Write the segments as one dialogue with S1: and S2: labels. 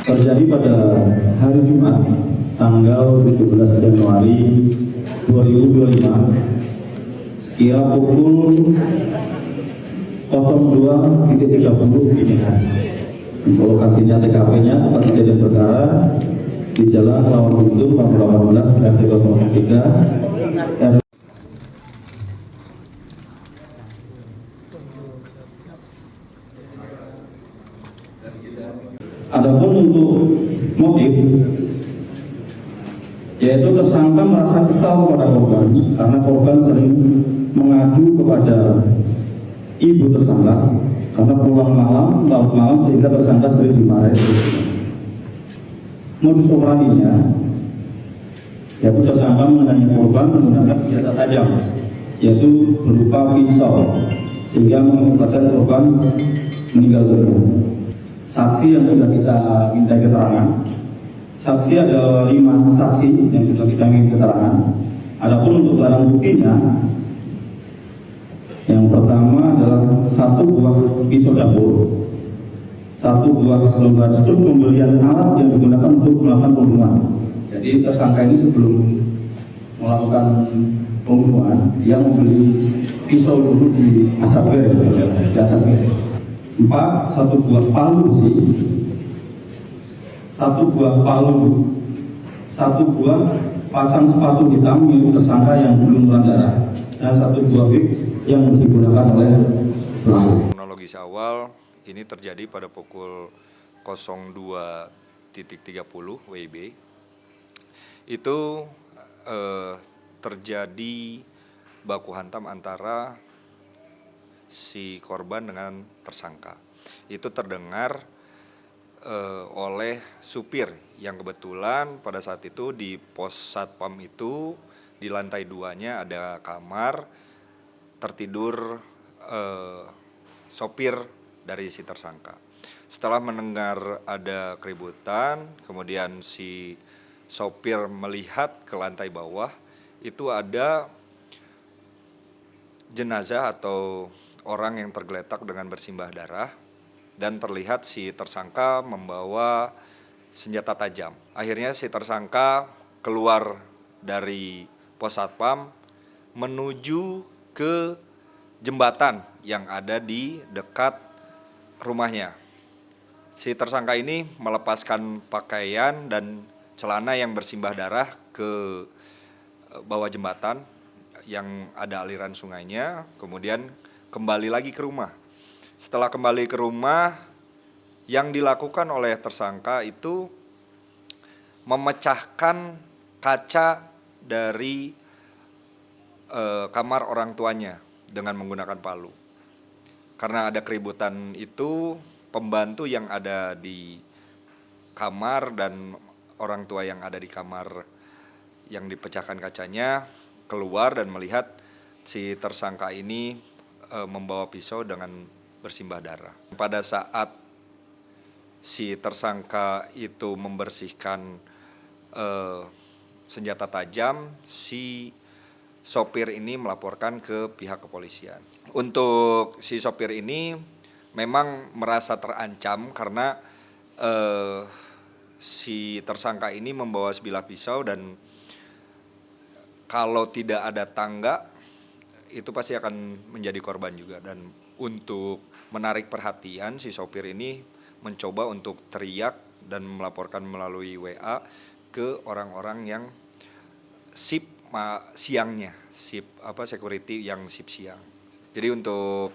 S1: terjadi pada hari Jumat tanggal 17 Januari 2025 sekira pukul 02.30 dini hari. Lokasinya TKP-nya tempat kejadian perkara di Jalan Lawan Guntur nomor 18 RT 03 Adapun untuk motif, yaitu tersangka merasa kesal pada korban karena korban sering mengadu kepada ibu tersangka karena pulang malam, larut malam sehingga tersangka sering dimarahi. Modus operandinya, yaitu tersangka mengenai korban menggunakan senjata tajam, yaitu berupa pisau, sehingga mengakibatkan korban meninggal dunia. Saksi yang sudah kita minta keterangan, saksi ada 5 saksi yang sudah kita minta keterangan. Adapun untuk barang buktinya, yang pertama adalah 1 buah pisau dapur, 1 buah lembar struk pembelian alat yang digunakan untuk melakukan pembunuhan. Jadi tersangka ini sebelum melakukan pembunuhan, dia membeli pisau dulu di Asabir, di Asabir. 4, 1 buah palu besi, 1 buah palu, 1 buah pasang sepatu hitam milik tersangka yang belum berdarah, dan 1 buah wig yang digunakan oleh pelaku.
S2: Kronologis awal ini terjadi pada pukul 02.30 WIB. Itu terjadi baku hantam antara si korban dengan tersangka. Itu terdengar oleh supir yang kebetulan pada saat itu di pos satpam itu di lantai 2-nya ada kamar tertidur sopir dari si tersangka. Setelah mendengar ada keributan, kemudian si sopir melihat ke lantai bawah, itu ada jenazah atau orang yang tergeletak dengan bersimbah darah, dan terlihat si tersangka membawa senjata tajam. Akhirnya si tersangka keluar dari pos satpam menuju ke jembatan yang ada di dekat rumahnya. Si tersangka ini melepaskan pakaian dan celana yang bersimbah darah ke bawah jembatan yang ada aliran sungainya, kemudian kembali lagi ke rumah. Setelah kembali ke rumah, yang dilakukan oleh tersangka itu memecahkan kaca dari kamar orang tuanya dengan menggunakan palu. Karena ada keributan itu, pembantu yang ada di kamar dan orang tua yang ada di kamar yang dipecahkan kacanya keluar dan melihat si tersangka ini membawa pisau dengan bersimbah darah. Pada saat si tersangka itu membersihkan senjata tajam, si sopir ini melaporkan ke pihak kepolisian. Untuk si sopir ini memang merasa terancam karena si tersangka ini membawa sebilah pisau, dan kalau tidak ada tangga itu pasti akan menjadi korban juga. Dan untuk menarik perhatian, si sopir ini mencoba untuk teriak dan melaporkan melalui WA ke orang-orang yang sip siangnya, security yang sip siang. Jadi untuk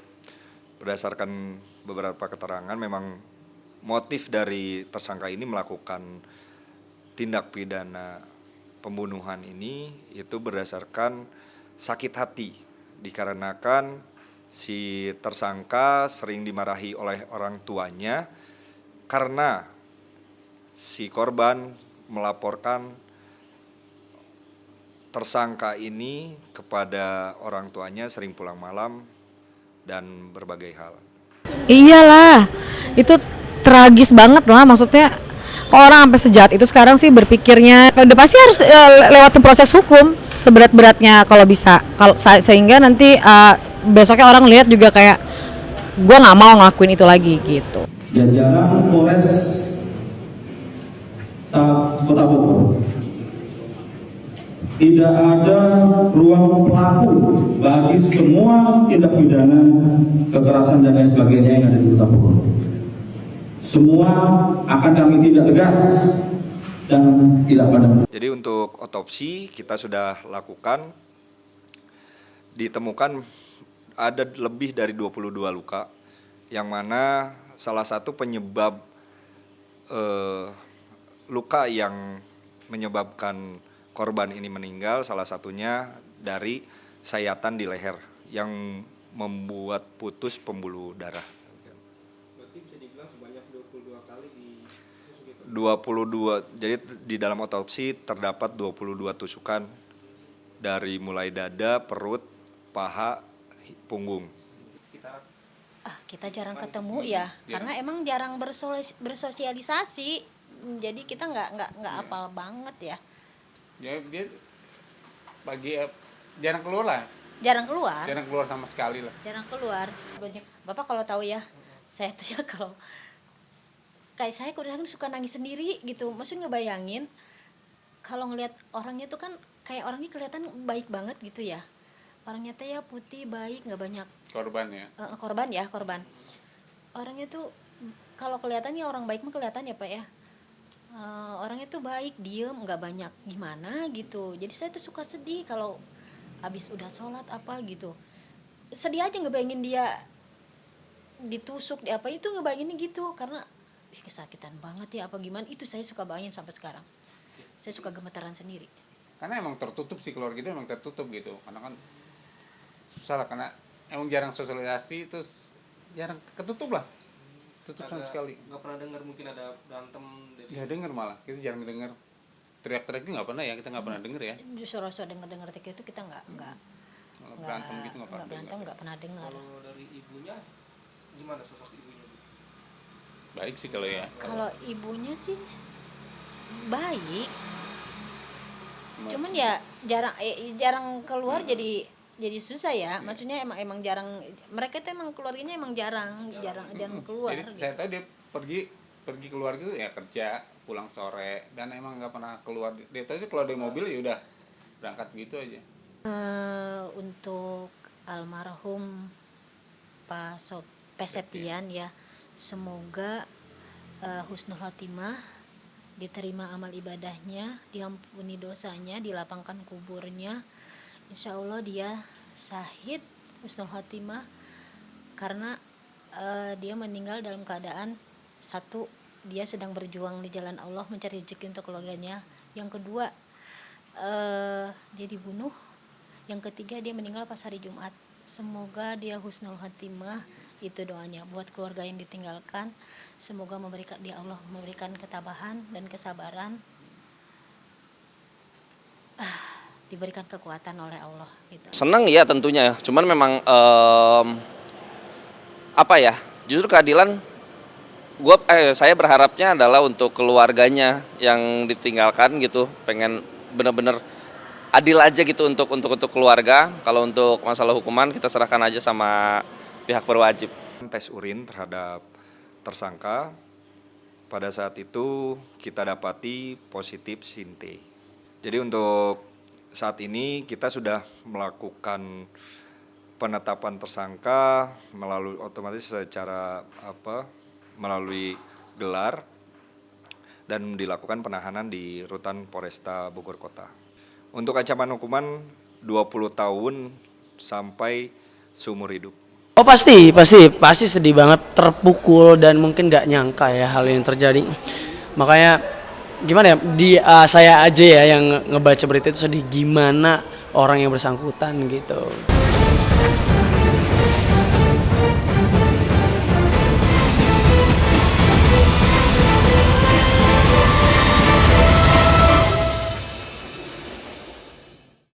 S2: berdasarkan beberapa keterangan, memang motif dari tersangka ini melakukan tindak pidana pembunuhan ini itu berdasarkan sakit hati, dikarenakan si tersangka sering dimarahi oleh orang tuanya karena si korban melaporkan tersangka ini kepada orang tuanya sering pulang malam dan berbagai hal.
S3: Iyalah, itu tragis banget lah, maksudnya kok orang sampai sejahat itu sekarang sih berpikirnya. Udah pasti harus lewatin proses hukum seberat-beratnya kalau bisa. Kalau sehingga nanti besoknya orang lihat juga kayak gue nggak mau ngelakuin itu lagi gitu.
S1: Jajaran Polres Kota Bogor. Tidak ada ruang pelaku bagi semua tindak pidana kekerasan dan lain sebagainya yang ada di Kota Bogor. Semua akan kami tindak tegas dan tidak pandang.
S2: Jadi untuk otopsi kita sudah lakukan, ditemukan ada lebih dari 22 luka, yang mana salah satu penyebab luka yang menyebabkan korban ini meninggal salah satunya dari sayatan di leher yang membuat putus pembuluh darah.
S4: Berarti bisa dibilang sebanyak 22 kali ditusuk itu?
S2: 22, jadi di dalam otopsi terdapat 22 tusukan dari mulai dada, perut, paha, punggung.
S4: Sekitar
S5: Kita jarang ketemu ya, karena emang jarang bersosialisasi, jadi kita nggak apal banget ya.
S6: Dia pagi jarang keluar lah.
S5: Jarang keluar.
S6: Jarang keluar sama sekali lah.
S5: Jarang keluar. Bapak kalau tahu ya, saya tuh ya kalau kayak saya kadang suka nangis sendiri gitu. Maksudnya ngebayangin kalau ngelihat orangnya tuh kan kayak orangnya kelihatan baik banget gitu ya. Orangnya teh ya putih, baik, nggak banyak
S6: Korban ya.
S5: korban. Orangnya tuh kalau kelihatannya orang baik mah kelihatan ya Pak ya. Orangnya tuh baik, diem, nggak banyak gimana gitu. Jadi saya tuh suka sedih kalau habis udah sholat apa gitu. Sedih aja ngebayangin dia ditusuk, di apa itu ngebayanginnya gitu karena kesakitan banget ya apa gimana. Itu saya suka bayangin sampai sekarang. Saya suka gemetaran sendiri.
S6: Karena emang tertutup sih, keluarga itu emang tertutup gitu. Karena kan susah lah, karena emang jarang sosialisasi, terus jarang ketutup lah. Tutup sama sekali.
S4: nggak pernah dengar mungkin ada berantem dari
S6: Nggak denger malah, kita jarang denger. Teriak-teriak itu nggak pernah ya, kita nggak pernah denger ya.
S5: Justru dengar itu kita nggak
S6: Berantem gitu nggak pernah
S5: berantem,
S6: denger.
S5: nggak pernah dengar.
S4: Kalau dari ibunya gimana sosok ibunya?
S6: Baik sih kalau ya.
S5: Kalau ibunya sih baik,
S6: Mas-
S5: cuman ya jarang keluar jadi susah ya. Maksudnya emang jarang, mereka tuh emang keluarganya emang jarang keluar.
S6: Jadi
S5: Gitu.
S6: saya tahu dia pergi keluar gitu ya, kerja pulang sore, dan emang nggak pernah keluar. Dia tahu sih keluar dari mobil ya udah berangkat gitu aja.
S5: Untuk almarhum Pak Septian ya, semoga husnul khotimah, diterima amal ibadahnya, diampuni dosanya, dilapangkan kuburnya. Insya Allah dia syahid husnul khotimah karena dia meninggal dalam keadaan satu, dia sedang berjuang di jalan Allah mencari rezeki untuk keluarganya. Yang kedua, dia dibunuh. Yang ketiga, dia meninggal pas hari Jumat. Semoga dia husnul khotimah, itu doanya buat keluarga yang ditinggalkan. Semoga Allah memberikan ketabahan dan kesabaran, diberikan kekuatan oleh Allah gitu.
S7: Senang ya tentunya, cuman memang justru keadilan saya berharapnya adalah untuk keluarganya yang ditinggalkan gitu, pengen bener-bener adil aja gitu untuk keluarga. Kalau untuk masalah hukuman kita serahkan aja sama pihak berwajib.
S2: Tes urin terhadap tersangka, pada saat itu kita dapati positif Sinte. Jadi untuk saat ini kita sudah melakukan penetapan tersangka melalui otomatis melalui gelar dan dilakukan penahanan di Rutan Polresta Bogor Kota. Untuk ancaman hukuman 20 tahun sampai seumur hidup.
S8: Oh pasti sedih banget, terpukul dan mungkin gak nyangka ya hal ini terjadi. Makanya gimana ya, saya aja ya yang ngebaca berita itu sedih gimana orang yang bersangkutan gitu.